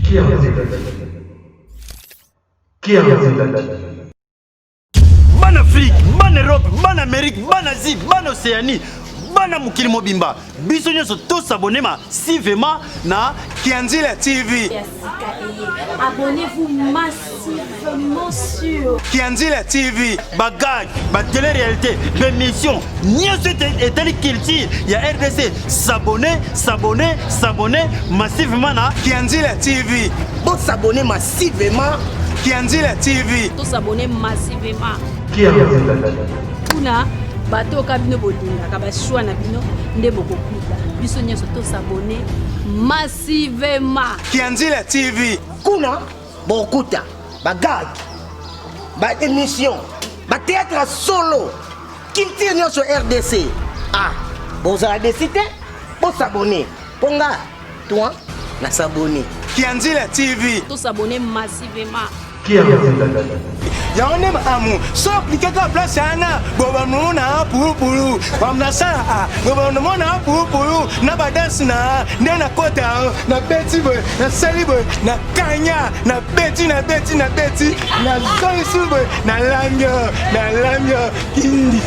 Ban Afrique, ban Europe, ban Amérique, ban Asie, ban Océanie, ban mukili mobimba. Biso nyonso to s'abonner massivement na Kianzila TV. Abonnez-vous massivement sur Kianzila TV. Bagage, ba télé-réalité, l'émission, nyonso etali culture ya RDC. S'abonner massivement na Kianzila TV. Bon s'abonner massivement Kianzila TV. tous s'abonner massivement. Kuna bato kabino bodinga kabashwa na bino nde bokokuta. Biso nyonso tous s'abonner massivement. Kianzila TV. kuna bokuta bagag ba émission ba théâtre solo culture nyonso RDC bozala décidé pour s'abonner ponga toi na s'abonner Kianzila TV. Tous s'abonner massivement. Yaone amu so appliquer ka place ana boba mona pupulu bamna sa boba mona pupulu na badance na ndena kota na beti boy na sali boy na kanya na beti na zoisu boy na lamyo kindi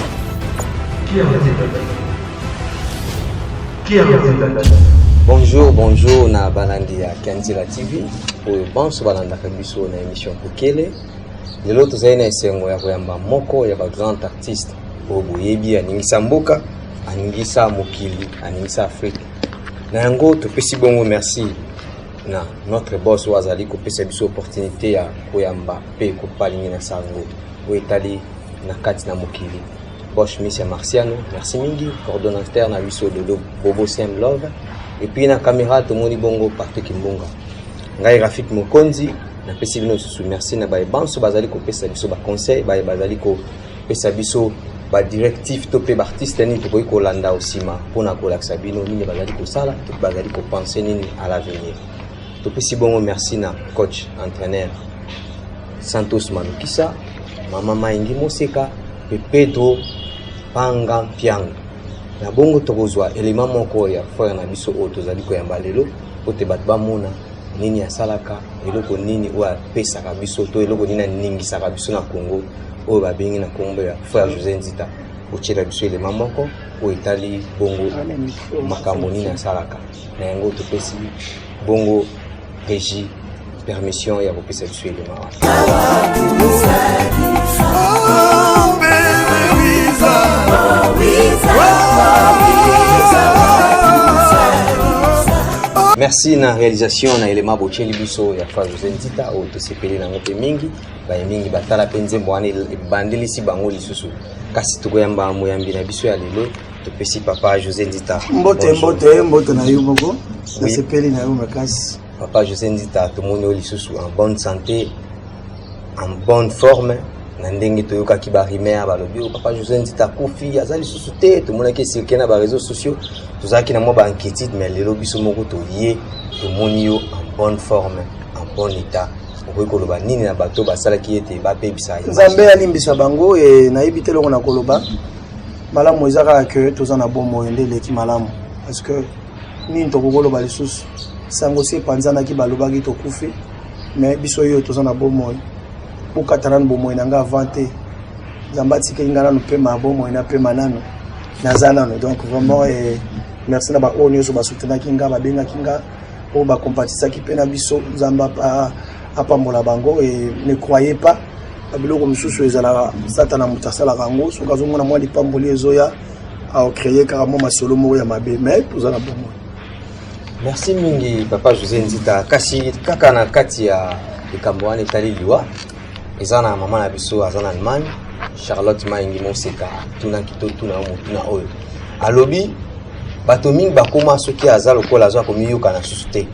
Bonjour na balandi ya Kianzila TV oyo banso balanda kabiso na émission Bukele. Lelo tozali na esengo ya koyamba moko ya ba grand artiste oyo boyebi aningisa mboka aningisa mokili aningisa Afrique na yango topesi bongo merci na notre boss wazali kopesa biso opportunité ya koyamba pe kopalingi na sango oyo etali na kati na mokili. Bosch Misia Marciano, merci mingi, coordonnateur na biso de Bobo Siem Love. Et puis na caméra tomoni bongo Patrick Mbonga. Ngai Rafik Mokonzi na pesi bino susu merci na bae banso bazali ko pesa biso ba conseil bae bazali ko pesa biso ba directif to pe ba artiste ni to ko landa osima pona ko laksa bino ni bazali ko sala to bazali ko penser nini à l'avenir. To pesi bongo merci na coach entraîneur Santos Manukisa, Mama Maingi Moseka, pe Pedro Panga Piang. Na bongo tokozwa element moko ya frère na biso o tozali ko yamba lelo ote bat ba mona nini asalaka eloko nini wa pesa ka biso to eloko nini ningisa ka biso na Congo o ba bengi na kombo ya frère José Nzita o chira biso element moko o itali bongo makambo nini asalaka na yango to pesi bongo régie permission ya kopesa biso element Merci na réalisation na elema bocheli biso ya fa José Nzita o to sepeli na ngope mingi ba mingi batala penze mbwane bandelisi bango lisusu kasi tokoyamba moyambi na biso ya lelo to pesi papa José Nzita mbote na yo moko na sepeli na yo makasi papa José Nzita to moni lisusu en bonne santé en bonne forme na ndenge toyoka ki ba rimer ba lobi papa José Nzita kufi azali susu te to mona ke circuler na ba réseaux sociaux tozaki na mo ba inquiétude mais lelo biso moko to yé to moni yo en bonne forme en bon état okoki koloba nini na bato basalaki ete bapebisa nzambe alimbisa bango e nayebi te longo na koloba malamu ezaka ke toza na bomo ende leki malamu parce que nini tokokoloba lisusu sango se panzanaki balobaki tokufi mais biso yo toza na bomo bokatana bomo nanga avanté nzambe atikeli nga nano mpe mabomo ena mpe manano naza nano donc vraiment merci na baoyo nyonso basoutenaki nga babengaki nga oyo bakompatisaki mpe na biso nzambe apambola bango et ne croyez pas babiloko misusu ezalaka satana moto asalaka yango soki azomona mwa lipamboli ezoya aocreye kaka mwa masolo moko ya mabe mais toza na bomo. Merci mingi papa José Nzita kasi kaka na kati ya likambo wana etali liwa eza na mama na biso aza na Allemagne Charlotte Maingi Moseka tunaki to tuna motuna oyo alobi bato mingi bakoma soki aza lokola azwa komiyoka na susu te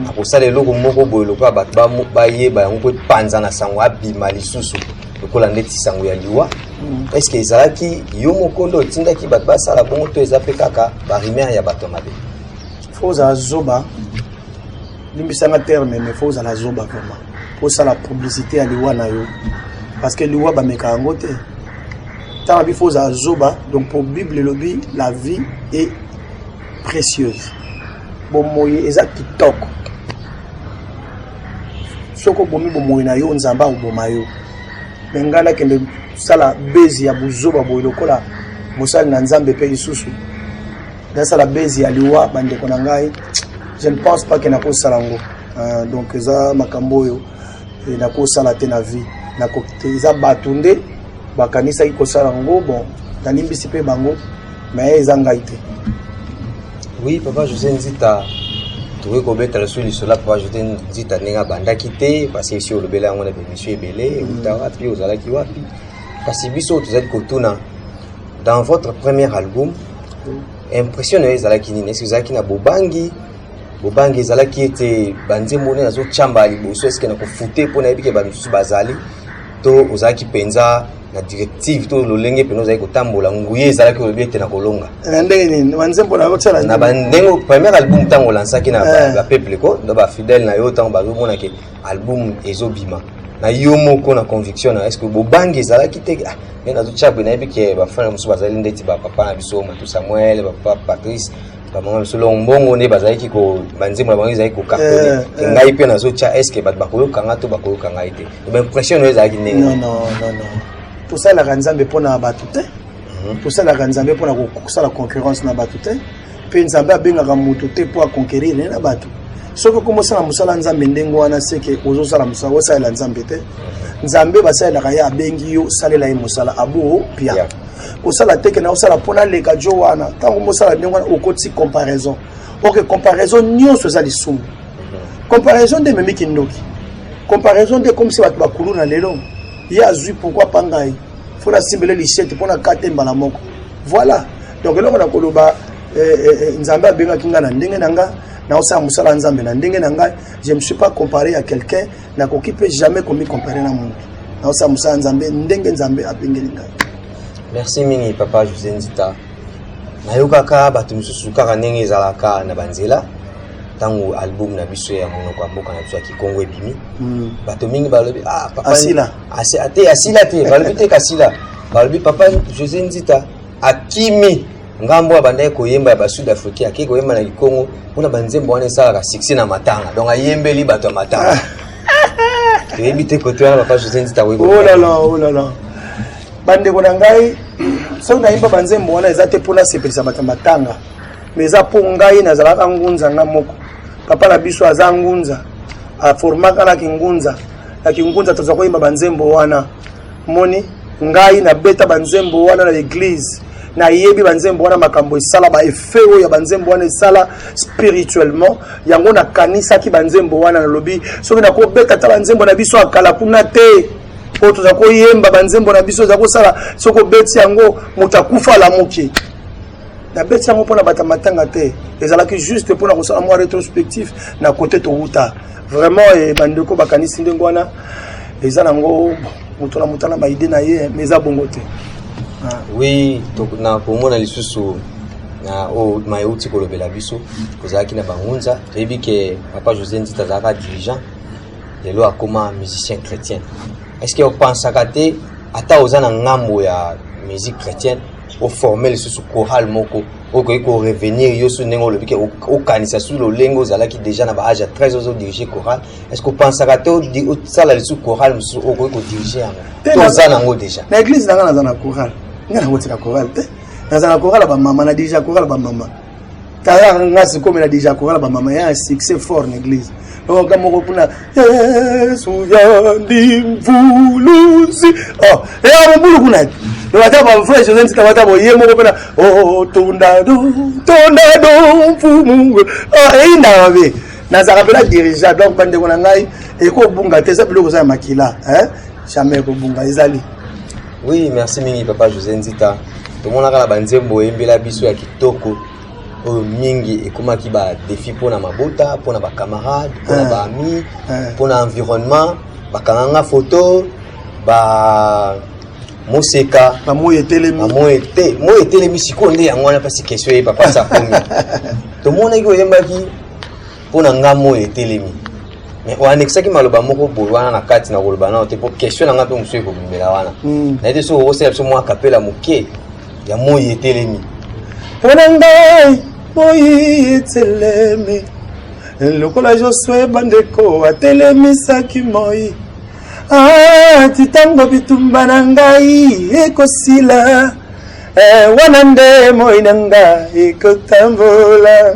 akosala eloko moko boye lokola bato bayeba yango po panza na sango abima lisusu lokola ndeti sango ya liwa est-ce que ezalaki yo moko nde otindaki bato basala bongo to eza mpe kaka barimer ya bato mabe faut ozala zoba limbisanga terme mais faut ozala zoba vraiment pour ça la publicité ya liwa na yo parce que liwa bameka yango te tant il faut ozala zoba donc pour Bible lobi la vie est précieuse bon moye eza kitoko soko bomi bomoyi na yo nzamba oboma yo me ngana kende sala bezi ya buzoba boyi lokola mosali na nzambe pe lisusu dasala bezi ya liwa bandeko na ngai je ne pense pas que nakosala ngo donc eza makambo oyo nakosala te na vie eza bato nde bakanisaki kosala ngo bon nalimbisi mpe bango mais eza ngai te. Oui, Papa José Nzita, tu veux qu'on mette la solution là, Papa José Nzita n'est pas quitté, parce que si on le belé, on a des messieurs belés, puis aux alaki wapi. Parce que biso, tu êtes kotuna. Dans votre premier album, impressionnant les alaki ni, est-ce que zalaki na bobangi zalaki était bandé moné na zo chamba liboso, est-ce que na ko fouté pour na bike bantu bazali, to ozalaki penza na directive to lolenge peno zai kotambola nguye zalaki olobete na kolonga ndenge wanzembo na kotala na bandengo premier album tango lansaki na ba peuple ko do ba fidèle na yo tango bazo mona ke album ezobima na yo moko na conviction na est-ce que bobangi zalaki te na zo chabe na bike ba fana musu bazali ndeti ba papa na biso Matu Samuel ba papa Patrice ba mama biso longbongo ne bazalaki ko banzembo na bangi zai ko cartonner ngai pe na zo cha est-ce que ba koyoka to ba koyoka ngai te ba impression no ezalaki ndenge non tosalaka nzambe mpona bato te tosalaka nzambe mpona kosala concurrence na bato te mpe nzambe abengaka moto te mpo aconquérir ne na bato soki okomosala mosala nzambe ndenge wana seke ozosala mosala osalela nzambe te nzambe basalelaka ye abengi yo salela ye mosala abo pia kosala teke na osala mpona leka jo wana ntango mosala ndenge wana okoti comparaison oke comparaison nyonso eza lisumu comparaison nde ememiki ndoki comparaison nde komisi bato bakulu na lelo ye azwi pourquoi pas ngai faut la simbele lichette mpona kate mbala moko voilà donc eloko na koloba nzambe abengaki nga na ndenge na nga naosala mosala nzambe na ndenge na ngai je me suis pas comparé à quelqu'un nakoki mpe jamais komi comparer na moto naosala mosala nzambe ndenge nzambe abengeli ngai. Merci mingi Papa José Nzita. Nayokaka bato misusu kaka ndenge ezalaka na banzela tango album na biso ya monoko ya mboka na biso ya Kikongo ebimi bato mingi balobi papa asila te balobi te kasila balobi Papa José Nzita akimi ngambo ya bandai koyemba ya ba Sud Africain akiki koyemba na Kikongo mpona banzembo wana esalaka succès na matanga donc ayembeli bato ya matanga toyebi te kote wana Papa José Nzita oh là là bandeko na ngai soki nayemba banzembo wana eza te mpona sepelisa bato ya matanga mais eza mpo ngai nazalaka ngunza nga moko papa na biso aza ngunza aformaka na kingunza toza koyemba banzembo wana moni ngai nabeta banzembo wana na l'église nayebi banzembo wana makambo esala ba effet oyo ya banzembo wana esala spirituellement yango nakanisaki banzembo wana nalobi soki nakobeta ta banzembo na biso akala kuna te po toza koyemba banzembo na biso eza kosala soki obeti yango moto akufa alamuki na beti yango mpona bata matanga te ezalaki juste mpona kosala mwa rétrospectif na kote towuta vraiment bandeko bakanisi ndenge wana eza nango moto na moto na baide na ye mais eza bongo te. Oui, na komona lisusu na o mayuti kolobela biso kozalaki na bangunza toyebi ke Papa José Nzita azalaka dirigeant lelo akoma musicien chrétien. Est-ce que opensaka te ata oza na ngambo ya musique chrétienne au formel sous choral moko okoki ko revenir yo so ndenge olobi ke okanisa su lolengo ozalaki déjà na ba âge ya 13 ans diriger choral est-ce que opensaka te osala lisu choral mosusu okoki ko diriger yango toza nango déjà na église nanga naza na choral nga na kotika choral te naza na choral ba mama na diriger choral ba mama tala nga sikomi na diriger choral ba mama ya succès fort na église donc moko kuna souviens mvuluzi ya mbulu kuna ata ba frère José Nzita wata bo ye moko pena tondado mfumu ina be nazaka pena dirigeant donc bande kona ngai eko bunga te sa biloko za makila jamais ko bunga ezali. Oui, merci mingi Papa José Nzita. To mona kala banzembo embela biso ya kitoko oyo mingi ekomaki ba défi pona mabota pona ba camarades pona ba amis pona environnement bakanganga photo ba moseka ba moye telemi siko nde yango wana pasi question ye papa sa komi to mona ki oyembaki pona ngamo etelemi mais o anexaki maloba moko boy wana na kati na koloba na te po question na ngape musu ko bimela wana na ete so o sela so mo akapela moke ya moye etelemi pona ngai moye etelemi lokola Josué bandeko atelemisaki moi titango bitumba na ngai ekosila wana nde moi na ngai ekotambola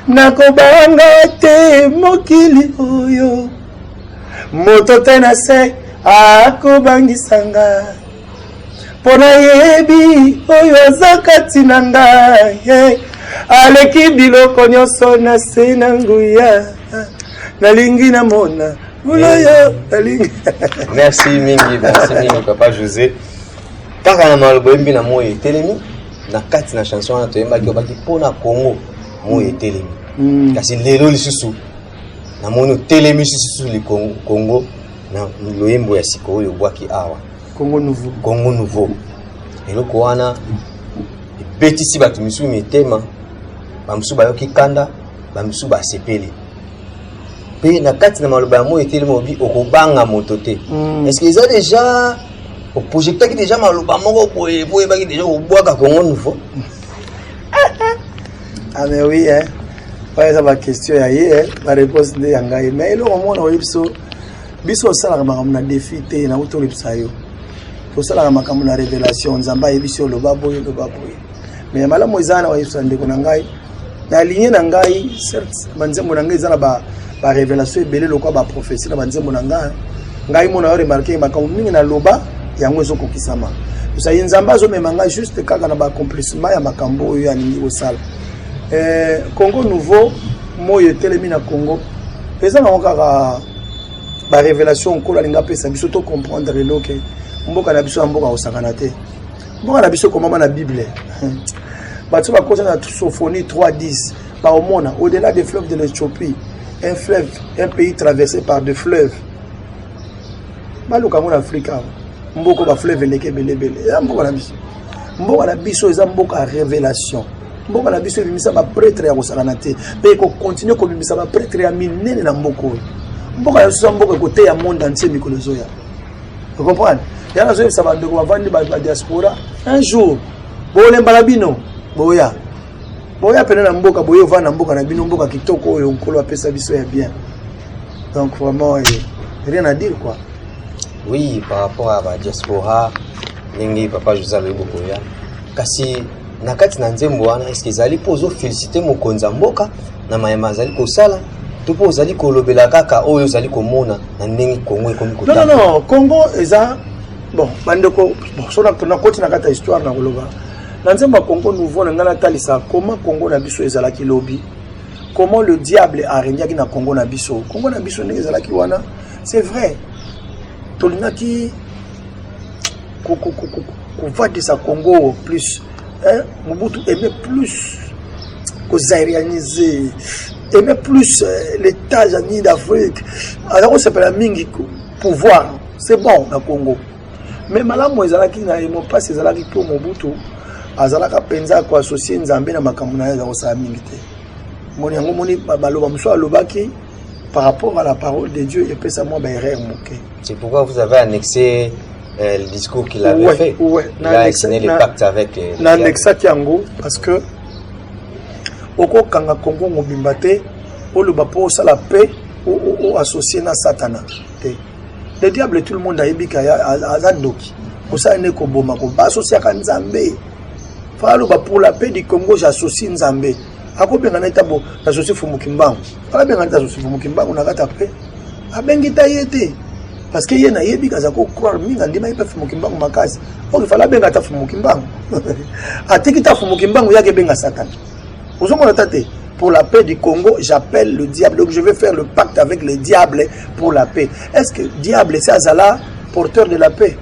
nakobanga te mokili oyo moto te na se akobangisanga mpona yebi oyo aza kati na ngai aleki biloko nyonso na se na nguya nalingi namona uloyo nalingi. Merci mingi papa José. Kaka na malobo yembi na moyo etelemi na kati na chanson na toyembaki obaki mpona Congo moyo etelemi kasi lelo lisusu na mono telemi lisusu li Congo na loyembo ya siko oyo bwaki awa Congo nouveau eloko wana ebetisi bato misusu mitema bamusu bayoki kanda bamusu basepeli pe na kati na maloba ya moyo etelemi obi okobanga moto te est-ce que eza déjà au projecteur qui déjà maloba moko boye baki déjà obwaka Congo nouveau. Ah mais oui hein. Ouais ça va question ya ye la réponse de yangai mais le moment on biso sala makambo na défi te na uto lipsa yo. To sala makambo na révélation nzamba yebiso lo baboye mais mala moizana wa yipsa ndeko na ngai na ligne na ngai certes banzembo na ngai zana ba révélation ebele lokwa ba prophétie na banzembo na ngai mona yo remarquer makambo mingi na loba yango ezokokisama ça nzamba azomema ngai juste kaka na ba accomplissement ya makambo oyo aningi kosala Congo nouveau moyo etelemi na Congo eza na kaka ba révélation kola linga pesa biso to comprendre loke mboka na biso mboka osakana te mboka na biso komama na Bible bato bakota na Sophonie 3:10 ba omona au-delà des fleuves de l'Éthiopie un pays traversé par des fleuves baluka ngona Afrika mboko ba fleuve leke belebele ya mboka na biso eza mboka révélation mboka na biso bimisa ba prêtre ya kosakana te pe ko continuer ko bimisa ba prêtre ya minene na mboko mboka ya biso mboka kote ya monde entier mikolo zoya vous comprenez ya na zoya sabande ko bavandi ba diaspora un jour bolemba la bino boya pena na mboka boyo vana mboka na bino mboka kitoko oyo nkolo apesa biso ya bien donc vraiment rien à dire quoi. Oui, par rapport à la diaspora, Nengi papa José Bokoya. Kasi nakati na nzembo wana est-ce que zali pozo féliciter mokonza mboka na mayema zali kosala to po zali kolobela kaka oyo zali komona na ndenge Congo ekomi kotala. Non, Congo eza bon bandeko bon sona tona koti na kata histoire na koloba. Na nzembo Congo nouveau na ngana talisa comment Congo na biso ezalaki lobi. Comment le diable a régné na Congo na biso. Congo na biso ndenge ezalaki wana. C'est vrai. Tolinaki va de sa Congo plus Mobutu aimait plus que zairianiser aimait plus l'état jani d'Afrique alors on s'appelle mingi pouvoir c'est bon na Congo mais malamu ezalaki na emo pas ezalaki pour Mobutu azalaka penza ko associer nzambe na makambo na ya osala mingi te moni yango moni baloba muso alobaki par rapport à la parole de Dieu et puis ça moi erreur moqué. C'est pourquoi vous avez annexé le discours qu'il avait fait. Il a signé le pacte avec na annexé Kiango parce que oko kanga Congo mobimbate o le bapo ça la paix ou associé na satana. Le diable tout le monde a yebika azadoki. Ko ça ne ko boma ko associé ka Nzambe. Fa lo ba pour la paix du Congo j'associe Nzambe. Akobenga na tabo associé Fumukimbangu. Ala benga na associé Fumukimbangu na kata paix. Abengi tayete. Parce que yena yebi kaza ko croire minga ndima ipa Fumukimbangu makasi. O fala benga ta Fumukimbangu. Atiki ta Fumukimbangu yake benga Satan. Ozomona tate pour la paix du Congo, j'appelle le diable. Donc je vais faire le pacte avec le diable pour la paix. Est-ce que le diable c'est Azala porteur de la paix?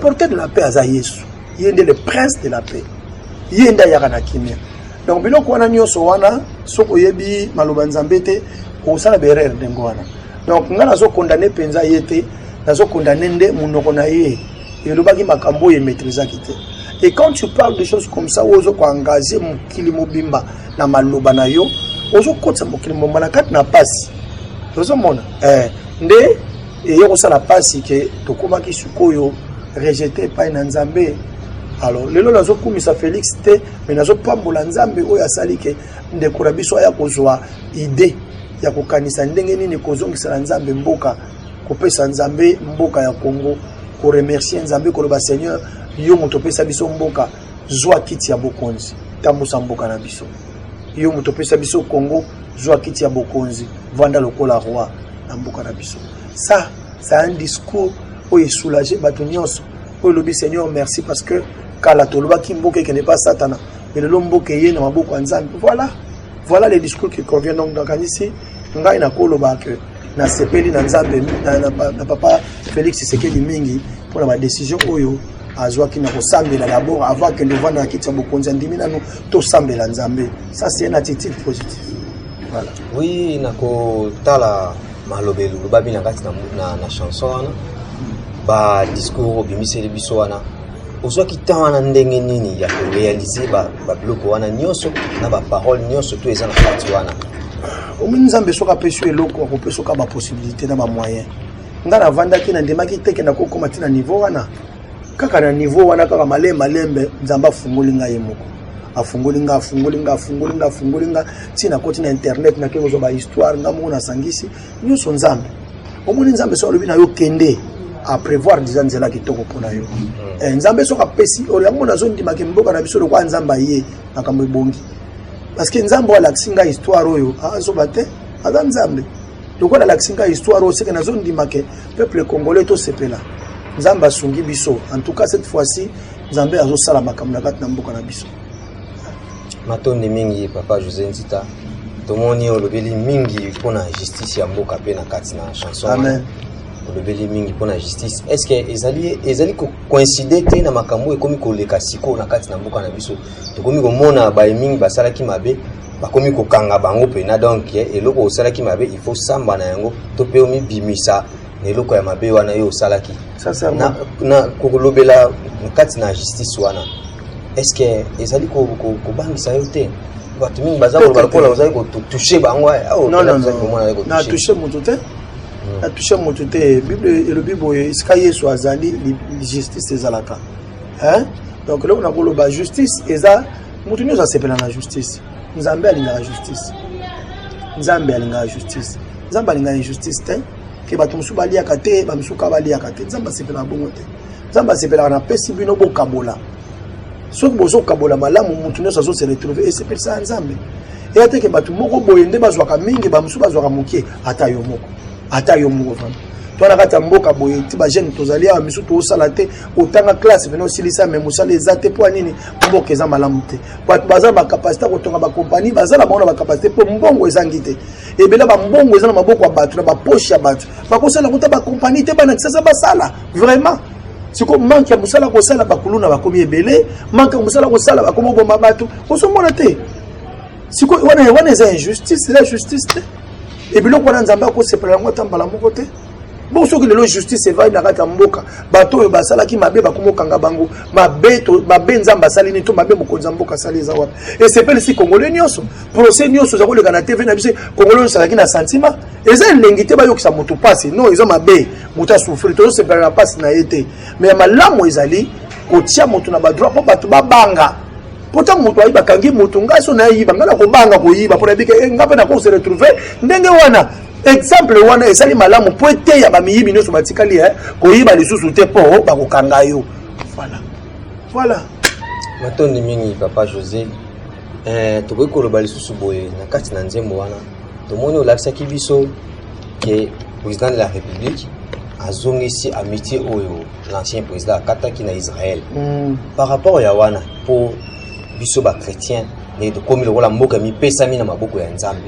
Porteur de la paix Aza Yesu. Yende le prince de la paix. Yenda yakana kimia. Donc biloko wana nyoso wana soko yebi maloba nzambe te osala berere ndengo wana. Donc nga nazo condamner penza yete nazo condamner nde munoko na ye elobaki makambo ye maîtriser kite. Et quand tu parles de choses comme ça ozo ko engager mokili mobimba na maloba na yo ozo kotsa mokili mobimba na kati na pasi. Ozo mona nde yo kosala pasi ke tokomaki sukoyo rejeté pa na nzambe. Alors lelo nazo kumisa Félix te mais nazo pambola nzambe oyo asali ke ndeko na biso ya kozwa idée ya kokanisa ndenge nini kozongisa nzambe mboka kopesa nzambe mboka ya Congo ko remercier nzambe ko ba Seigneur yo moto pesa biso mboka zwa kiti ya bokonzi tambusa mboka na biso yo moto pesa biso Congo zwa kiti ya bokonzi vanda lokola roi na mboka na biso. Ça c'est un discours où il soulager bato nyonso pour le Seigneur merci parce que kala toloba ki mboka qui n'est pas satana mais le mboka yé na maboko ya nzambe. Voilà les discours qui conviennent donc dans ici ngai na koloba que na sepeli na nzambe na papa Félix Tshisekedi mingi pour la décision oyo azwa ki na kosambela d'abord avant que nous vana kiti ya bokonzi ndimi nanu to sambela nzambe. Ça c'est une attitude positive. Voilà. Oui, nako tala malobelu babi na kati na chanson wana ba discours bimiseli biso wana ozwa kitana ndenge nini ya ko réaliser ba biloko wana nyonso na ba parole nyonso to eza na kati wana omini nzambe soka peso eloko akopeso ka ba possibilité na ba moyen ngana vanda ki na ndemaki teke na kokoma tina niveau wana kaka na niveau wana kaka malembe nzamba fungoli ngai moko afungolinga tina koti na internet na keko zo ba histoire ngamu na sangisi nyonso nzambe omoni nzambe so lobi na yo kende à prévoir dizanzela kitoko pona yo nzambe soka pesi oriamo na zone dimake mboka na biso lokwa nzamba ye makambo ebongi parce que nzambe wala kisinga histoire oyo azo bate aza nzambe lokwa la kisinga histoire oyo seke na zone dimake peuple congolais to sepela nzamba sungi biso en tout cas cette fois-ci nzambe azo sala makambo na kati na mboka na biso. Matonde mingi papa José Nzita tomoni olobeli mingi pona justice ya mboka pe na kati na chanson. Amen. Olobeli mingi pona justice est-ce que ezali ko coïncider te na makambo ekomi ko leka siko na kati na mboka na biso tokomi ko mona ba mingi basala ki mabe bakomi ko kanga bango pe na donc eloko osala ki mabe il faut samba na yango to pe omi bimisa na eloko ya mabe wana yo osala ki sincèrement na ko lobela na kati na justice wana est-ce que ezali ko bangisa yo te bato mingi baza ko balokola ozali ko toucher bango non na toucher mutu te na toucher mutu te bible et le bible iskaye so azali justice ezalaka hein donc là on a koloba justice eza mutu nyo za sepela na justice nzambe alinga justice nzambe alinga justice te ke bato musu baliaka te bamusuka baliaka te nzambe sepela bongo te nzambe sepela na pesi bino bokabola so bozo kabola malamu mutu nyo sazo se retrouver et c'est pour ça nzambe et ate ke bato moko boyende bazwaka mingi bamusu bazwaka mukie ata yo moko vraiment toi na kata mboka boye ti ba jeune tozali a misu to sala te otanga classe veno silisa mais musala ezate po nini mboka eza malamu te bato baza ba capacité ko tonga ba compagnie baza la bona ba capacité po mbongo ezangi te et bela ba mbongo eza na maboko ya bato na ba poche ya bato bakosala kuta ba compagnie te bana kisasa basala vraiment siko manque ya musala ko sala bakuluna bakomi ebele manque ya musala ko sala bakomo bomba bato kosomona te siko wana eza injustice la justice te et biloko wana nzamba ko sepela ngo tambala moko te bon soki lelo justice va na kata mboka bato oyo basala ki mabe bakomokanga bango mabe nzamba sali ni to mabe bokonza mboka sali za wapi et c'est pas si congolais nyonso procès nyonso za ko le kana TV na bise congolais sala ki na sentiment eza lengite ba yokisa moto passe non eza mabe muta souffrir to se perdre passe na été mais malamu ezali ko tia moto na ba droit po bato babanga pourtant moto ayi bakangi moto ngaso na yiba ngala ko banga ko yiba pour bike ngape na ko se retrouver ndenge wana exemple wana ezali malamu po te ya ba miyibi nyonso batikali ko yiba lisusu te po bakokanga yo voilà matondi mingi papa José tokoki koloba lisusu boye na kati na nzembo wana tomoni olakisaki biso ke président de la république azongisi amitié oyo l'ancien président akataki na Israël par rapport ya wana po biso ba chrétien ne to komi lokola mboka mipesami na maboko ya nzambe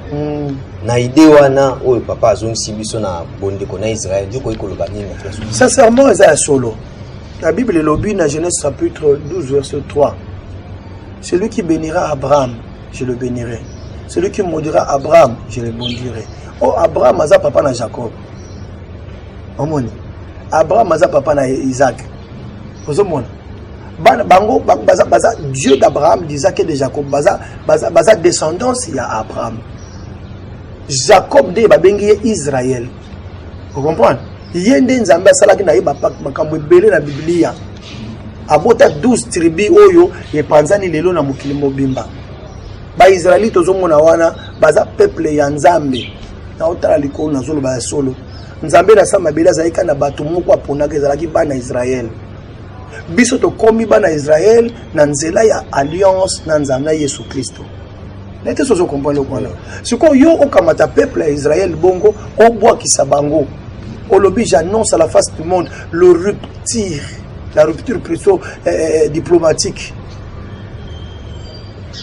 na idée wana oyo papa azongisi biso na bondeko na Israël diko ikoloba nini na Yesu sincèrement eza solo la Bible lobi na Genèse chapitre 12 verset 3 celui qui bénira Abraham je le bénirai celui qui maudira Abraham je le maudirai. Oh Abraham aza papa na Jacob omoni Abraham aza papa na Isaac ozomona bango baza Dieu d'Abraham, d'Isaac et de Jacob baza descendance ya Abraham. Jacob de babengi Israël. Vous comprenez? Yende nzamba salaki na yeba makambo ebele na Biblia. Abota 12 tribus oyo epanzani lelo na mokili mobimba. Ba Israelite ozomona wana baza peuple ya Nzambe. na otala likolo na zolo ba solo nzambe na sama bela zaika na bato moko aponaka ezalaki bana Israël biso to komi bana Israël na nzela ya alliance na nzambe Yesu Kristo nete sozo comprendre quoi là siko yo okamata peuple ya Israël bongo obwakisa bango olobi j'annonce à la face du monde la rupture plutôt diplomatique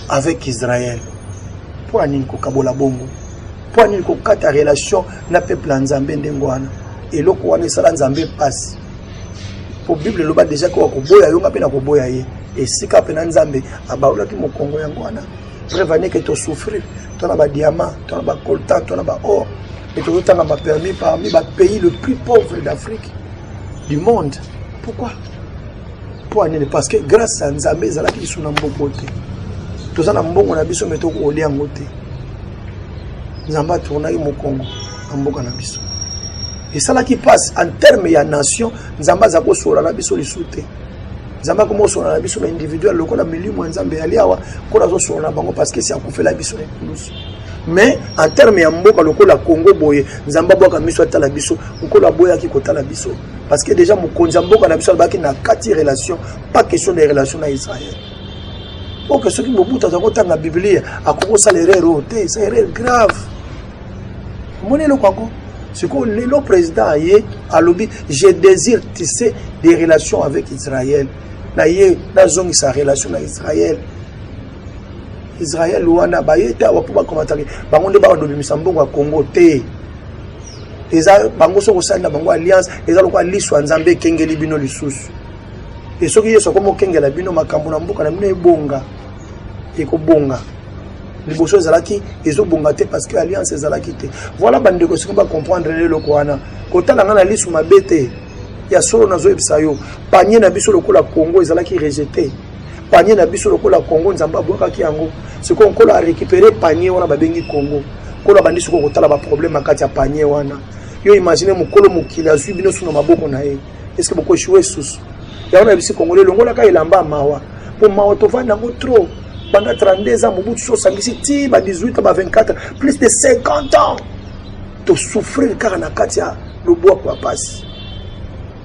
avec Israël pour anini ko kabola bongo pour anini ko kata relation na peuple nzambe ndengwana eloko wana sala nzambe passe pour Bible loba déjà ko boya yo ngapena ko boya ye esika pena nzambe abaola ki mokongo yango wana prévenir que tu souffrir tu as ba diamant tu as ba coltan tu as ba or et tu as ba permis parmi les pays le plus pauvres d'Afrique du monde pourquoi pour anini parce que grâce à nzambe zalaki suna mbokote tozana mbongo na biso metoko olia ngote nzamba tournaki mokongo na mboka na biso et ça là qui passe en termes ya nation nzamba za ko sola na biso lisute nzamba ko mo sola na biso na individuel lokola milimo nzambe ali awa ko na zo sola bango parce que c'est akufela biso na mais en termes ya mboka lokola Congo boye nzamba boka miso atala biso lokola boya ki kotala biso parce que déjà mokonza mboka na biso baki na kati relation pas question de relation na Israël. Ok, ceux qui me boutent dans la Bible, à comment ça l'erreur, c'est une erreur grave. Mon est le Congo. C'est que le président a lobby, je désire tisser des relations avec Israël. Na zone sa relation avec Israël. Israël wana ba yeta wa pouba commentaire. Ba ngonde ba ndo bimisambongo wa Congo te. Eza bango so ko sala bango alliance, eza lokwa liswa nzambe kengeli bino lisusu. Et ce qui est comme kengela bino makambo na mboka na mine bonga eko bonga liboso ezalaki ezobonga te parce que alliance ezalaki te voilà bande ko sikoba comprendre le lokwana kotala ngana lisu mabete ya solo nazo ebisa yo panier na biso lokola Congo ezalaki rejeté panier na biso lokola Congo nzamba bwakaki yango siko onkola a récupérer panier wana babengi Congo kola bandi siko kotala ba problème akati ya panier wana yo imagine mukolo mukila zwi bino suna maboko na ye est-ce que boko échouer sous ya on a bisi congolais longola ka ilamba mawa pour mawa to vanda ngo trop pendant 32 ans Mobutu so sangisi ti ba 18 ba 24 plus de 50 ans to souffrir car na katia le bois kwa passe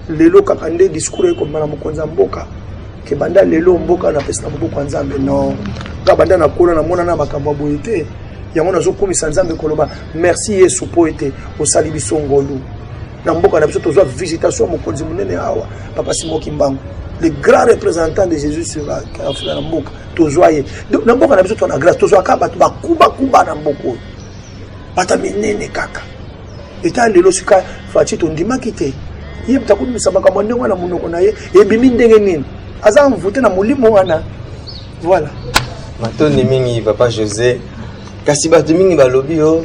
lelo kakande discours ko mala mokonza mboka ke banda lelo mboka na pesa mboka kwa nzambe non ka banda na kona na mona na makambo boyete yango nazo komisa nzambe koloba merci Yesu poete o sali biso ngolu na mboka na biso tozwa visitation mokonzi munene awa papa Simoki Mbango le grand représentant de Jésus sur la mboka tozwa ye na mboka na biso to na grâce tozwa ka bato bakuba na mboko bata minene kaka eta lelo sika fachi to ndimaki te ye mtakuni misabaka mwende wana munoko na ye ebimi ndenge nini aza mvute na mulimo wana voilà matoni mingi papa José kasi bato mingi balobi yo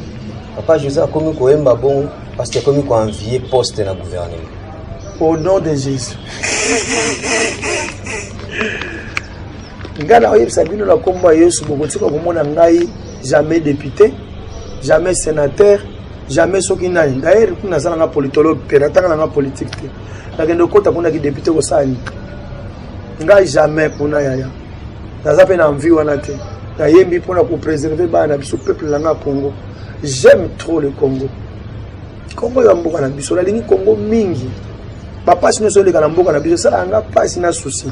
papa José akomi koyemba bon parce que comme il a envié poste dans le gouvernement. Au nom de Jésus. Ngana oyeb sabino la komba Yesu bokotika komona ngai jamais député, jamais sénateur, jamais soki nani. D'ailleurs kuna sala nga politologue, penatanga nga politique te. Na kendo kota kuna ki député ko sani. Ngai jamais kuna yaya. Naza pe na envie wana te. Na yembi pona ko préserver bana biso peuple la nga Congo. J'aime trop le Congo. Congo ya mboka na biso la lingi Congo mingi papa sino so le kana mboka na biso sala nga pasi na souci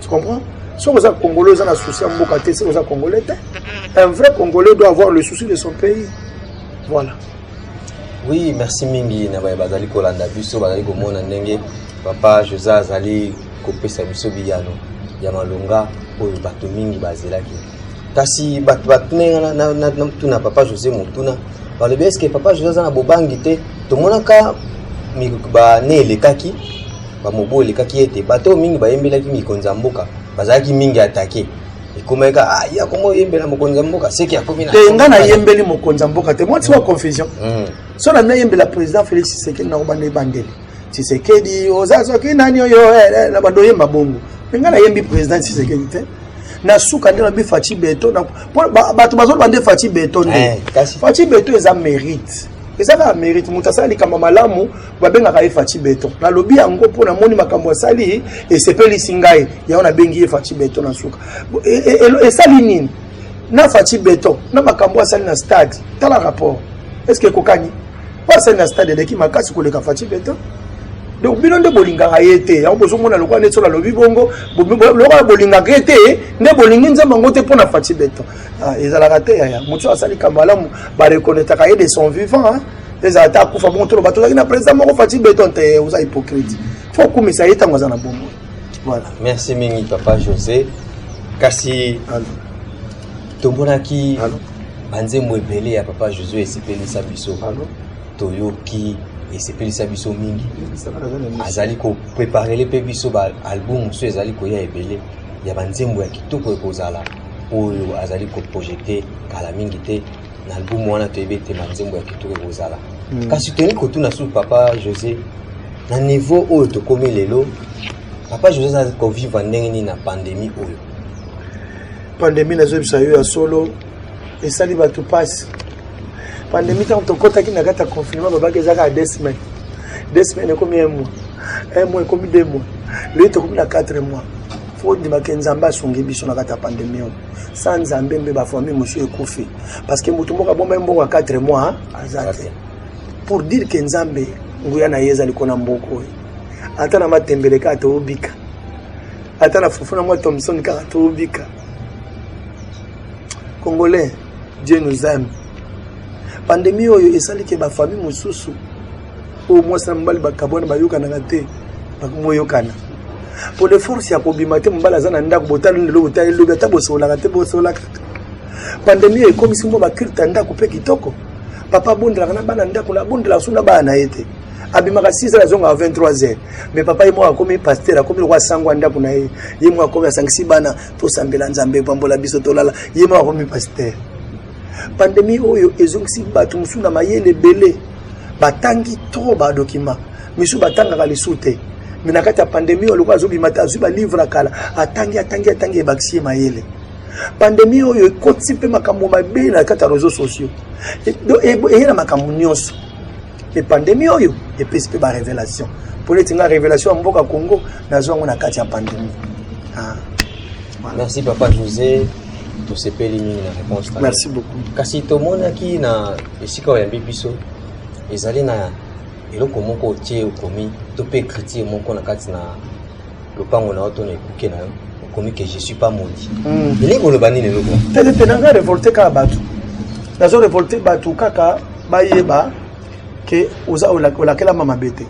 tu comprends so za congolais za na souci mboka te c'est za congolais te un vrai congolais doit avoir le souci de son pays voilà oui merci mingi na ba bazali kolanda biso bazali komona ndenge papa José azali kopesa biso biyano ya malonga oyo bato mingi bazelaki kasi bato na tuna papa José Mutuna balobi est-ce que papa José na bobangi te tomonaka ba ne lekaki ba mobo lekaki ete bato mingi bayembelaki mikonza mboka bazalaki mingi attaquer ekomeka ya komo yembela mokonza mboka seki akomi na te ngana yembeli mokonza mboka te moi tu vois confusion so na yembela président Félix Tshisekedi na obande bandeli Tshisekedi ozazo kinani yo na bando yemba bongo ngana yembi président Tshisekedi te na suka ndela bi Fachi Beto na bato bazolo bande Fachi Beto nde Fachi Beto eza mérite ezaka mérite mutasali kama malamu babenga ka Fachi Beto na lobi yango pona moni makambo asali et sepeli singai ya na bengi Fachi Beto na suka e sali nini na Fachi Beto na makambo asali na stade tala rapport est-ce que kokani passe na stade de ki makasi ko le ka Fati Beton donc bino nde bolinga ayete ya bozo mona lokwa netso la lobi bongo lokwa bolinga kete nde bolingi nzamba ngote pona Fati Beton ezala raté ya mutu asali kamala ba reconnaître ka de son vivant hein les attaques kufa bon tolo bato na président moko Fati Beton te vous a hypocrite faut kumisa yeta ngwaza na bombo voilà merci mingi papa José kasi tombonaki banzembo ebele ya papa José esepelisa biso toyoki esepelisa biso mingi azali ko préparer le pe biso ba album so ezali ko ya ebele ya banzembo ya kitoko ekozala oyo azali ko projeter kala mingi te na album wana toyebete banzembo ya kitoko ekozala kasi toni ko tuna su papa José na niveau oyo tokomi lelo papa José azali ko vivre ndenge ni na pandémie oyo pandémie na zo bisayo ya solo esali bato passe pandémie tant tokota ki na kata confinement babaki ezaka 2 semaines 2 semaines comme un mois comme 2 mois le to comme na 4 mois faut de makenzamba songi biso na kata pandémie sans nzambe mbe ba famille monsieur ekufi parce que mutu moka bomba mbongo 4 mois azate pour dire que nzambe nguya na yeza likona mboko ata na matembele ka to ubika ata na fufuna mwa Thompson ka to ubika Congolais, Dieu nous aime. Pandémie oyo esali ke ba famille mususu au moins sambali ba kabona ba yoka na ngate ba moyokana. Pour les forces ya kobimate mbala zana ndako botali ndelo botali lobi ata bosola kate bosola kate. Pandémie e komisi mo ba kirta ndako pe kitoko. Papa bondela kana bana ndako na bondela suna bana ete. Abimaka 6 heures zonga 23h. Mais papa yemo akomi pasteur akomi roi sangwa ndako na ye. Yemo akomi asangisi bana to sambela nzambe pambola biso tolala. Yemo akomi pasteur. Pandémie oyo ezongisi bato musuna mayele belé. Batangi trop ba document. Misu batanga ka lisute. Mais kati ya pandémie oyo lokwa zobi mata zuba livre kala atangi bakisi mayele. Pandémie oyo ekoti pe makambo mabe na kati ya réseaux sociaux. Et na makambo nyonso. Et pandémie oyo et puis c'est pas révélation pour les tinga révélation mboka Congo na zongo na kati ya pandémie voilà. Merci papa José to sepeli mingi na réponse merci beaucoup kasi to monaki na esika ya biso ezali na eloko moko tie okomi to pe critique moko na kati na lopango na oto na ekuke na yo okomi que je suis pas maudit elingo lobani ne loko te nanga révolté ka batu nazo révolté batu kaka bayeba que oza olakela mama bete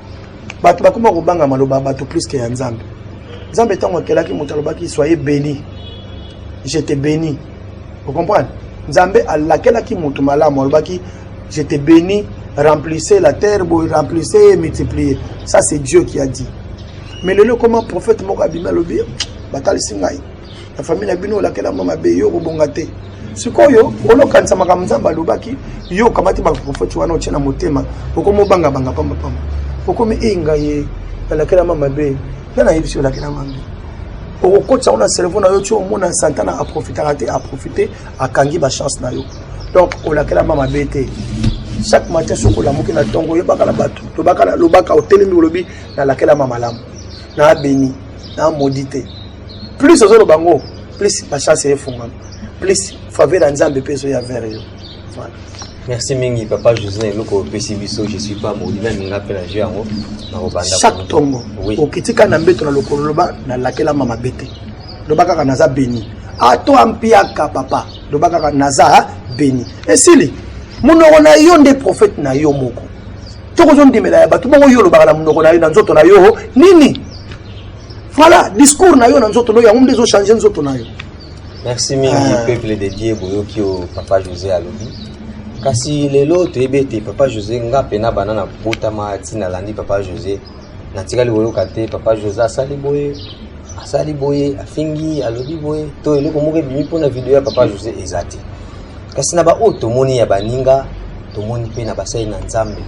bato bakoma kobanga maloba bato plus que ya nzambe nzambe tango akelaki moto alobaki soyez béni je te bénis vous comprenez nzambe alakelaki moto malamu alobaki je te bénis remplissez la terre remplissez multipliez ça c'est Dieu qui a dit mais lelo comment prophète moko abima alobi batalisi ngai la famille na bino olakela mama be yo kobonga te sikoyo olokanisa makambo nzambe alobaki yo kamati baprofeti wana otiena motema okomi obangabanga pambapamba okomi inga ye alakela mama be yana yebisi olakela mama okokotisa ona cerveau na yo ti omona santana aprofitaka te aprofite akangi bachance na yo donc olakela mama be te chaque matin soki olamuki na ntongo oyebaka na bato lobaka otelemi olobi nalakela mama malamu na abeni na amodi te plus ozoloba ngo plus bachance efungama plus faveur à Nzambe peso ya vers yo. Voilà. Merci mingi papa José loko pesi biso je suis pas maudit même ngape na jeu yango na obanda chaque tongo okitika na mbeto na lokolo loba na lakela mama bete loba kaka naza béni ato ampiaka papa loba kaka naza béni esili munoko na yo nde prophète na yo moko toko zo ndimela ya bato bongo yo loba na munoko na yo na nzoto na yo nini voilà discours na yo na nzoto no ya ngombe zo changer nzoto na yo. Merci mingi peuple de Dieu boyoki o papa José alobi kasi lelo toyebete papa José nga pena banana botama tina landi papa José natikali boyoka te papa José asali boye afingi alobi boye to eloko moko ebimi mpona video ya papa José ezate kasi na ba oyo tomoni ya baninga tomoni mpe na basali na nzambe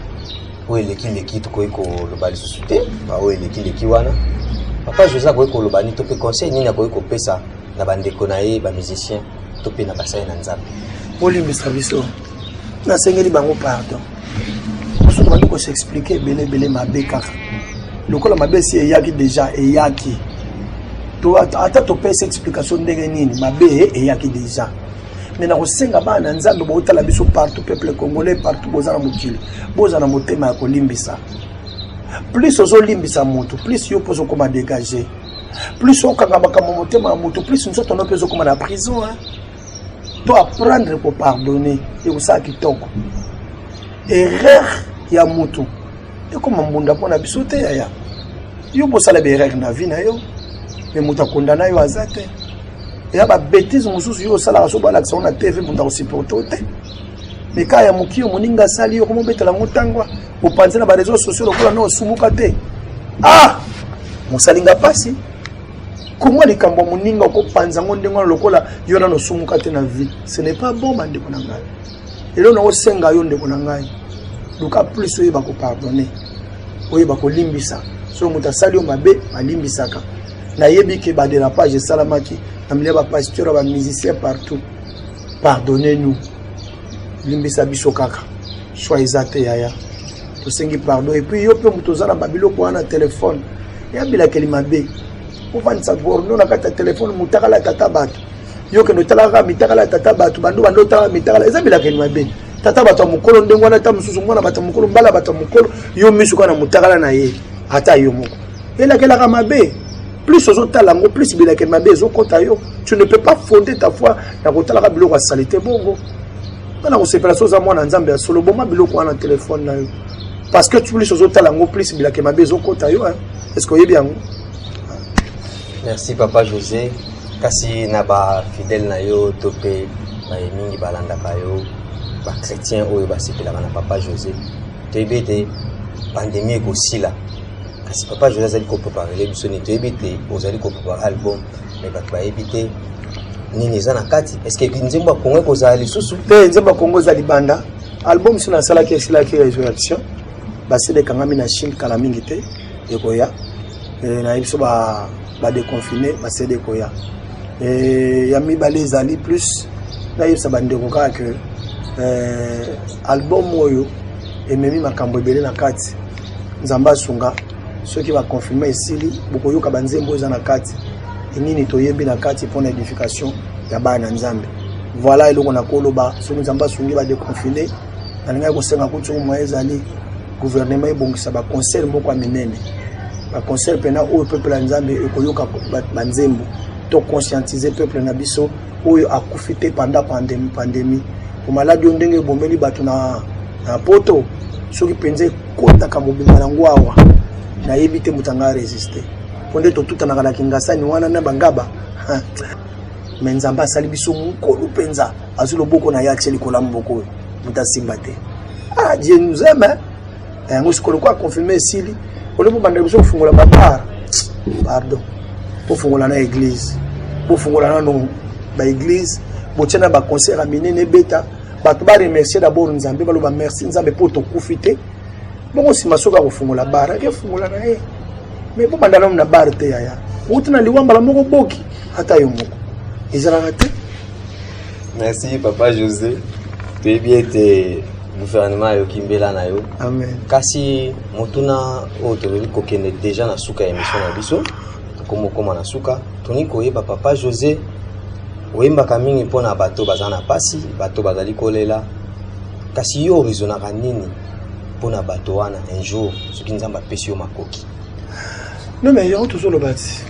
oyo eleki tokoki koloba lisusu te ba oyo eleki wana papa José akoki koloba nini to mpe conseil nini akoki kopesa na bandeko na ye ba musicien to pe na basai na nzambe olimbisa biso na sengeli bango pardon soki bandi ko s'expliquer belé mabe kaka lokola mabe si eyaki déjà eyaki to ata to pesa explication ndenge nini mabe eyaki déjà mais na kosenga bana nzambe botala biso partout peuple congolais partout bozana mokili bozana motema ya kolimbisa plus ozolimbisa moto plus yo pozo koma dégager plus okanga makambo motema ya moto plus nzoto no pezo koma na prison hein to apprendre pour pardonner et ça kitoko erreur ya moto et comme mbunda pona biso te ya yo bosala be erreur na vie na yo mais moto akondana yo azate et ya ba bêtise mususu yo sala so bala na TV moto supporter te mais kaya mukio moninga sali yo komo betela motangwa opanze na ba réseaux sociaux lokola no sumuka te ah mosalinga pasi comment les kambo moninga ko panza ngondengo lokola yo na no sumuka te na vie ce n'est pas bon bande ko nanga et là on senga yo ndeko nanga luka plus oyo ba ko pardonner oyo ba ko limbisa so moto sali yo mabe alimbisaka na yebi ke ba dérapage salamaki amlia ba pasteur ba musicien partout pardonnez-nous limbisa biso kaka choix ezate yaya to sengi pardon et puis yo pe moto zana babilo ko na téléphone ya bila kelimabe o vanisa borno na kata téléphone mutakala tata bato yo ke no talaka mitakala tata bato bando tala mitakala eza bila kelimabe tata bato mukolo ndengo na tamususu mwana bato mukolo mbala bato mukolo yo misuka na mutakala na ye ata yo moko ela kela kama be plus ozotala ngo plus bila kelimabe ezokota yo tu ne peux pas fonder ta foi na kotalaka biloko salité bongo na ko séparation za mwana nzambe ya solo boma biloko na téléphone na yo parce que tu plus ozotala ngo plus bila kelimabe ezokota yo hein est-ce que yebi yango. Merci Papa José kasi na ba fidèle na yo topé ba mingi balanda ka yo ba chrétien oyo ba sepela na Papa José tebete pandémie ko sila kasi Papa José azali ko préparer les biso ni tebete ozali ko préparer album mais ba ebité nini za na kati est-ce que nzemba Kongo ko za lisusu te nzemba Kongo za libanda album sina sala ki résurrection ba sede kangami na Chine kala mingi te ekoya na biso ba déconfiné ba cédé koya ya mibale ezali plus na yebisa bandeko kaka ke album oyo ememi makambo ebele na kati nzambe asunga soki baconfirme esili bokoyoka banzembo eza na kati enini toyebi na kati mpona édification ya bana nzambe voilà eloko na koloba soki nzambe asungi badéconfiné nalingai kosenga kutu mwa ezali gouvernement ebongisa baconseil moko ya minene ba conseil pena au peuple nzambe ekoyoka banzembo to conscientiser peuple na biso oyo akufite pendant pandémie ko maladi ndenge bombeli bato na poto soki penze kota ka mobimba na ngwawa na yebite mutanga résister ponde to tutana kala kingasani wana na bangaba menzamba sali biso mukolu penza azulo boko na yache likola mboko mutasimba te ah Dieu nous aime hein ngosiko kwa confirmer sili on peut demander de faire la bar pardon pour faire la église pour faire la non ba église pour tenir ba concert à minene beta ba to ba remercier d'abord nzambe ba lo ba merci nzambe pour to kufite bon si masoka ko faire la bar ke faire na e mais pour bandana na bar te ya utuna liwamba la moko boki hata yo moko ezala te. Merci Papa José tu bien te gouvernement yo kimbela na yo amen kasi motuna o toleli kokende déjà na suka émission na biso koma na suka toni koyeba Papa José oyemba kamingi mpona bato bazana pasi bato bazali kolela kasi yo raisonnaka nini mpona bato wana un jour soki nzambe apesi yo makoki non mais yo toujours le bati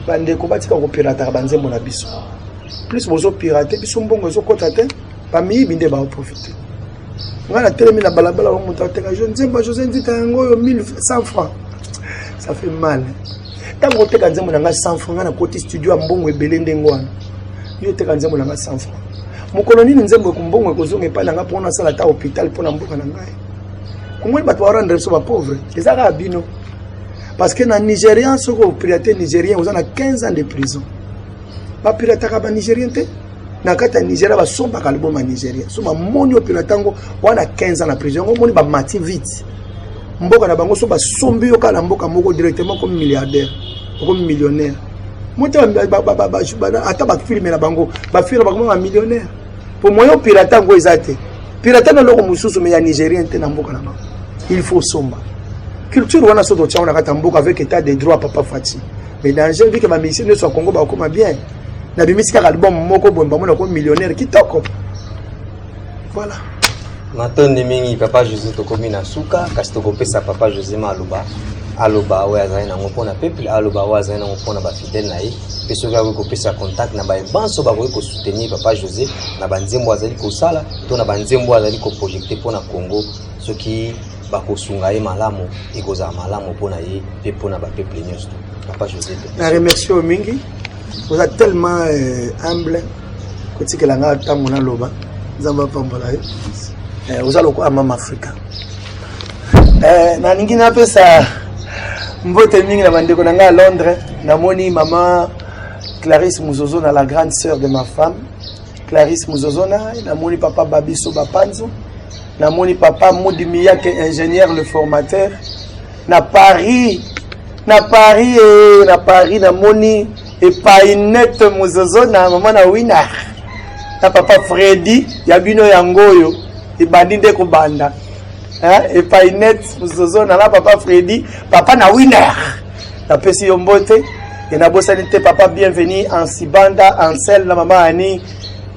bandeko batika kopirata banzembo na biso plus bozo pirate biso mbongo ezokota te bamiyibi nde baoprofite ngana telemi na balabala wa muta teka je nzemba José ndita yango yo 1100 francs ça fait mal tango teka nzembo na nga 100 francs na côté studio ya mbongo ebele ndengo wana yo teka nzembo na nga 100 francs mukolo nini nzembo ko mbongo ekozonga epa na nga pona sala ta hôpital pona mboka na ngai komwe bato wa rendre so ba pauvre ezaka bino parce que na Nigérian soko pirate nigérien ozana 15 ans de prison ba pirate ka ba nigérien te na kata Nigeria ba somba ka album Nigeria so ba moni opiratango wana 15 ans na prison ngo moni ba mati vite mboka na bango so ba sombi yo kala mboka moko directement comme milliardaire comme millionnaire mota ata ba filmer na bango ba filmer ba comme millionnaire pour moi opiratango ezate piratana loko mususu me ya Nigérien te na mboka na bango il faut somba culture wana so do tchaona kata mboka avec état de droit Papa Fati mais danger vu que ba mission ne soit Congo ba koma bien na bimisi kaka album moko boye mbamona ko millionnaire kitoko. Voilà. Matonde mingi papa José tokomi na suka kasi tokopesa papa José Maloba aloba oyo azali nango mpona peuple aloba oyo azali nango mpona bafidèle na ye mpe soki akoki kopesa contact na baebanso bakoki kosoutenir papa José na banzembo azali kosala to na banzembo azali koprojecte mpona Congo soki bakosunga ye malamu ekozala malamu mpona ye mpe mpona bapeuple nyonso papa José. Na remercie o mingi vous êtes tellement humble kotikela nga ntango naloba nzambe apambola ye oza lokola mama Afrika naningi napesa mbote mingi na bandeko na nga à Londres namoni mama Clarisse Muzozona la grande sœur de ma femme Clarisse Muzozona namoni papa Babiso Bapanzo namoni papa Moudi Miyake ingénieur le formateur na Paris namoni Epainette Muzozona mama na Wina na papa Freddy yabino yangoyo ibandi nde kubanda Epainette Muzozona na papa Freddy papa na Winner na pesi yombote et na bosanité papa bienvenue en Sibanda en Sel na maman Ani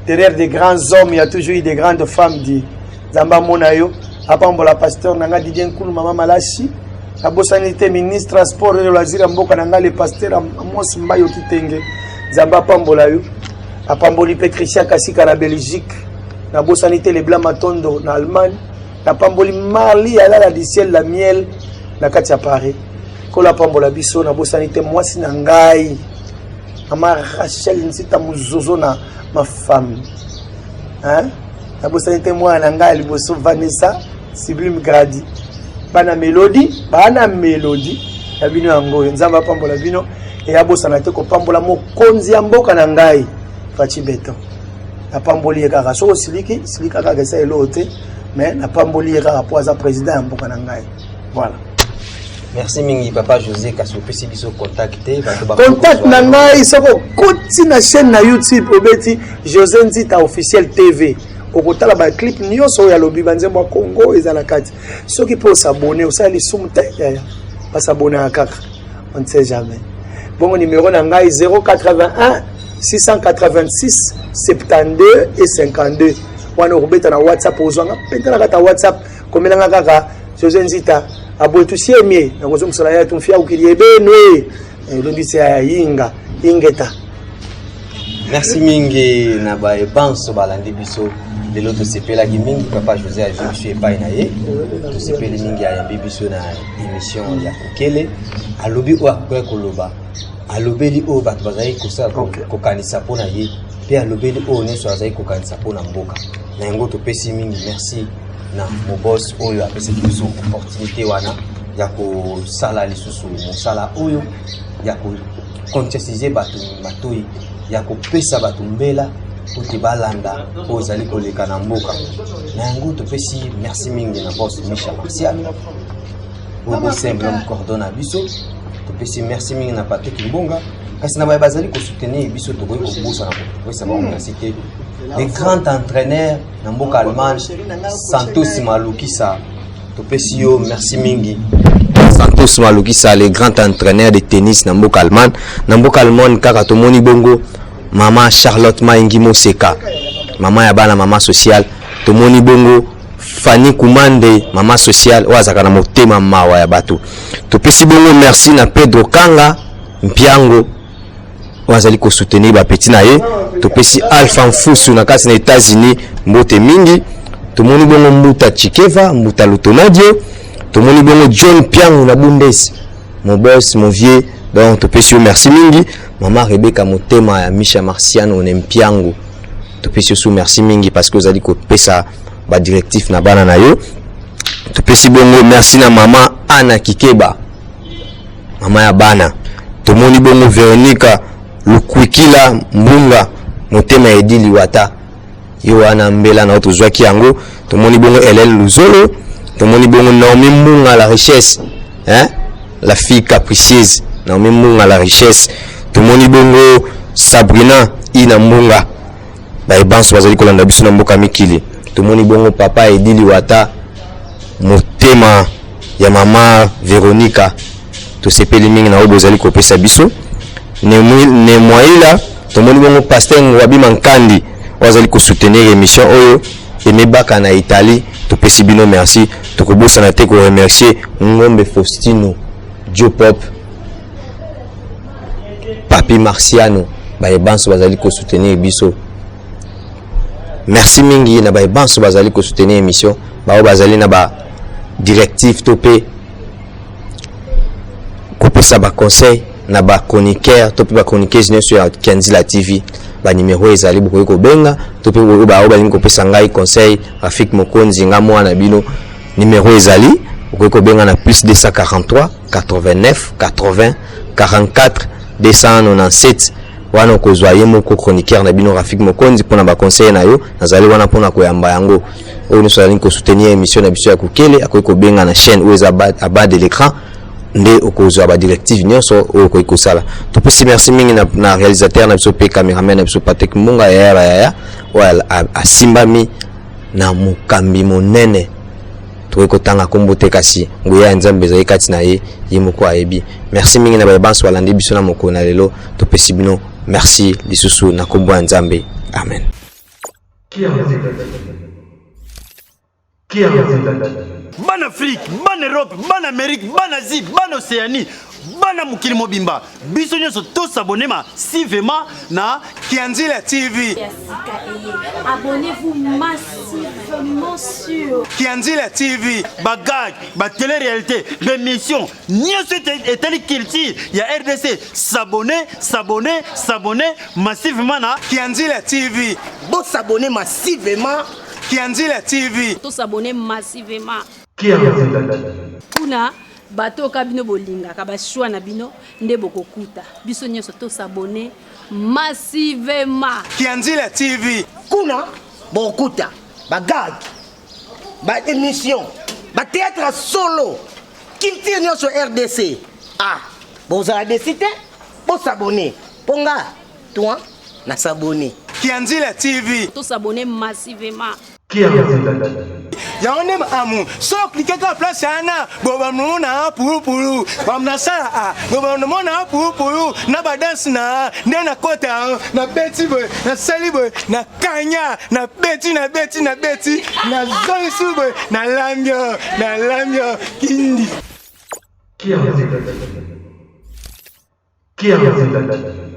derrière des grands hommes il y a toujours eu des grandes femmes dit Zamba Monayo apambola pasteur nanga Didier Nkulu mama Malashi na bosanité ministre transport et loisirs mboka nanga le pasteur Amos Mbayo Kitenge Zamba pambola yo apamboli Patricia Kasika na Belgique na bosanité les Blancs Matondo na Allemagne na pamboli Mali ala du ciel la miel na kati ya Paris ko la pambola biso na bosanité mwasi na ngai mama Rachel Nsita Muzozona ma femme na bosanité mwana na ngai liboso Vanessa Sublime Gradi bana Melody ya bino yango nzamba pambola bino e ya bosana te ko pambola mokonzi ya mboka na ngai Fachi Beton na pamboli kaka so siliki kaka sa elote mais na pamboli kaka po za président ya mboka na ngai. Voilà. Merci mingi papa José kasopesi biso contacter contact na ngai soko koti na chaîne na YouTube obeti José Nzita officiel TV okotala ba clip nyonso ya lobi banzembo Congo ezala kati soki po s'abonner osali sumte pas s'abonner kaka on ne sait jamais. Bon numéro na ngai 081 686 72 et 52 wana okubeta na WhatsApp ozwanga peta na kata WhatsApp komelanga kaka José Nzita abotusie mie na kozo musala ya tumfia ukilie benwe londisi ya yinga ingeta. Merci mingi na ba ebanso balandi biso lelo to sepela ki mingi papa José a je suis pas naye to sepeli mingi ya bibiso na émission ya kokele alobi o akwe koloba alobeli o bato bazali kosala kokanisa pona ye pe alobeli o neso azali kokanisa pona mboka na yango topesi mingi merci na mo boss oyo apesi biso opportunité wana ya kosala lisusu mosala oyo ya conscientiser bato matoi ya kopesa bato mbela ote balanda ozali koleka na mboka na yango topesi merci mingi na boss Micha Martial oyo simple coordonne biso topesi merci mingi na Patrick Mbonga kasi na baye bazali kosoutenir biso tokoki kobusa na kopesa bango na cité les grands entraîneurs na mboka Allemagne Santos Malukisa topesi yo merci mingi Santos Malukisa les grands entraîneurs de tennis na mboka Allemagne kaka tomoni bongo mama Charlotte Maingi Moseka mama ya bana mama social tomoni bongo Fanny Kumande mama social wazaka na motema mawa ya bato topesi bongo merci na Pedro Kanga Mpiango wazali ko soutenir ba petit na ye topesi Alpha Mfusu na kasi na États-Unis mbote mingi tomoni bongo Mbuta Chikeva Mbuta Lutonadio tomoni bongo John Piango na Bundes mon boss mon vieux donc topesi merci mingi mama Rebecca motema ya Misha Marciano na Mpiango topesi sou merci mingi parce que vous allez ko pesa ba directif na bana na yo topesi bongo merci na mama Ana Kikeba mama ya bana tomoni bongo Veronica Lukwikila Mbunga motema edili wata yo wana mbela na otozwaki yango tomoni bongo Hélène Luzolo tomoni bongo Naomi Mbunga la richesse la fille capricieuse Naomi Mbunga la richesse tomoni bongo Sabrina Ina Mbunga ba ebanso bazali kolanda biso na mboka mikili tomoni bongo papa edili wata motema ya mama Veronica to sepeli mingi na obo zali kopesa biso ne moila tomoni bongo pasteur Ngwabi Mankandi wazali ko soutenir émission oyo emebaka na Italie topesi bino merci tokobosa na te ko remercier Ngombe Faustino Diopop Papi Marciano bayebanso bazali ko soutenir biso merci mingi na bayebanso bazali ko soutenir émission bao bazali na ba directive topé kopesa ba conseil na ba chroniqueur topé ba chroniqueuse ne sur Kenzila TV ba numéro ezali boko ko benga topé ba balingi kopesa ngai conseil Rafik Mokonzi ngamwa na bino numéro ezali boko ko benga na plus 243 89 80 44 297 wana kozwa ye moko chroniqueur na bino Rafik Mokonzi pona ba conseil na yo nazali wana pona koyamba yango oyo nous allons ko soutenir émission na biso ya kokele akoy ko benga na chaîne oyo za bas de l'écran nde okozwa ba directive nyonso oyo ko sala topesi merci mingi na réalisateur na biso pe cameraman na biso Patrick Munga ya wala asimbami na mukambi monene toko tanga kombote kasi nguya nzambe za ikati na ye yimoko ayebi merci mingi na ba banso balandi biso na moko na lelo topesi bino merci lisusu na kombo nzambe amen. Ban Afrique, ban Europe, ban Amérique, ban Asie, ban Océanie, ban mukili mobimba. Biso nyonso tous abonnez-moi massivement na Kenzila TV. Abonnez-vous massivement sur Kenzila TV. Bagag, ba télé-réalité, l'émission, nyonso etali culture, ya RDC, s'abonner massivement na Kenzila TV. Bon s'abonner massivement. Kenzila TV. tous s'abonner massivement. Kuna bato kabino bolinga kabashwa na bino nde bokokuta biso nyonso tous s'abonner massivement. Kenzila TV. Kuna bokuta bagag ba émission ba théâtre solo culture nyonso RDC. Ah, vous avez décidé bon s'abonner. Ponga toi na s'abonner. Kenzila TV. Tous s'abonner massivement. Yaone amu so cliquez sur place yana boba muna pulu bamnasa boba muna pulu na ba dance na ndena kota na beti boy na sali boy na kanya na beti na zone su boy na lamyo kindi